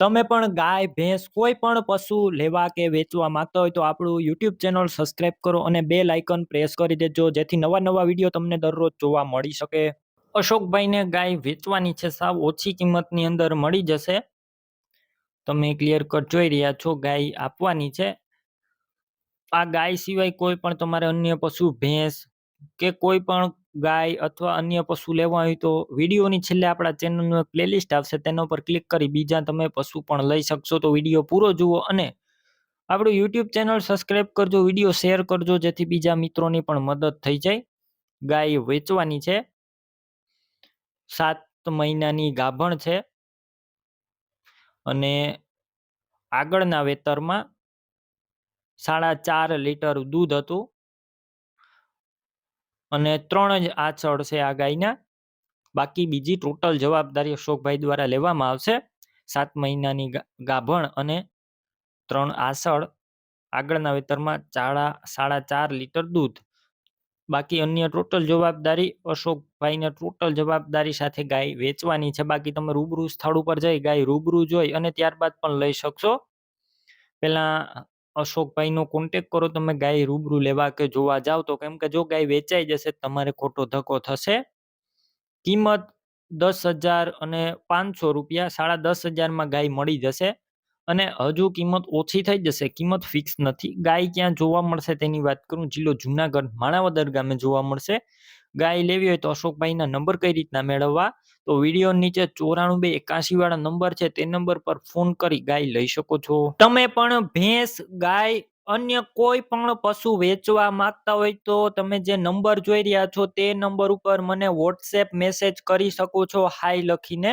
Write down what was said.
તમે પણ ગાય ભેંસ કોઈ પણ પશુ લેવા કે વેચવા માંગતા હોય તો આપણું યુટ્યુબ ચેનલ સબસ્ક્રાઇબ કરો અને બેલ આઇકન પ્રેસ કરી દેજો જેથી નવા નવા વિડીયો તમને દરરોજ જોવા મળી શકે. અશોકભાઈને ગાય વેચવાની છે, સાવ ઓછી કિંમતની અંદર મળી જશે. તમે ક્લિયર કટ જોઈ રહ્યા છો, ગાય આપવાની છે. આ ગાય સિવાય કોઈ પણ તમારે અન્ય પશુ ભેંસ કે કોઈ પણ ગાય અથવા અન્ય પશુ લેવા હોય તો વિડીયોની છેલ્લે આપણા ચેનલનું એક પ્લેલિસ્ટ આવશે, તેના ઉપર ક્લિક કરી બીજા તમે પશુ પણ લઈ શકશો. તો વિડીયો પૂરો જુઓ અને આપણું યુટ્યુબ ચેનલ સબસ્ક્રાઇબ કરજો, વિડીયો શેર કરજો જેથી બીજા મિત્રોની પણ મદદ થઈ જાય. ગાય વેચવાની છે, 7 મહિનાની ગાભણ છે અને આગળના વેતરમાં 4.5 લીટર દૂધ હતું અને 3 જ આંચળ છે આ ગાયના. બાકી બીજી ટોટલ જવાબદારી અશોકભાઈ દ્વારા લેવામાં આવશે. 7 મહિનાની ગાભણ અને 3 આંચળ, આગળના વેતરમાં 4.5 લીટર દૂધ. બાકી અન્ય ટોટલ જવાબદારી અશોકભાઈને ટોટલ જવાબદારી સાથે ગાય વેચવાની છે. બાકી તમે રૂબરૂ સ્થળ ઉપર જઈ ગાય રૂબરૂ જોઈ અને ત્યારબાદ પણ લઈ શકશો. પેલા અશોકભાઈનો કોન્ટેક કરો તમે ગાય રૂબરૂ લેવા કે જોવા જાવ તો, કેમ કે જો ગાય વેચાઈ જશે તમારે ખોટો ધક્કો થશે. કિંમત 10,000 અને 500 રૂપિયા, 10,500 ગાય મળી જશે અને હજુ કિંમત ઓછી થઈ જશે, કિંમત ફિક્સ નથી. ગાય ક્યાં જોવા મળશે તેની વાત કરું, જિલ્લો જુનાગઢ, માણાવદર ગામે જોવા મળશે. ગાય લેવી હોય તો અશોકભાઈના નંબર કઈ રીતના મેળવવા, તો વિડીયો નીચે 94 81 વાળા નંબર છે તે નંબર પર ફોન કરી ગાય લઈ શકો છો. તમે પણ ભેંસ, ગાય, અન્ય કોઈ પણ પશુ વેચવા માંગતા હોય તો તમે જે નંબર જોઈ રહ્યા છો તે નંબર ઉપર મને વોટ્સએપ મેસેજ કરી શકો છો, હાય લખીને.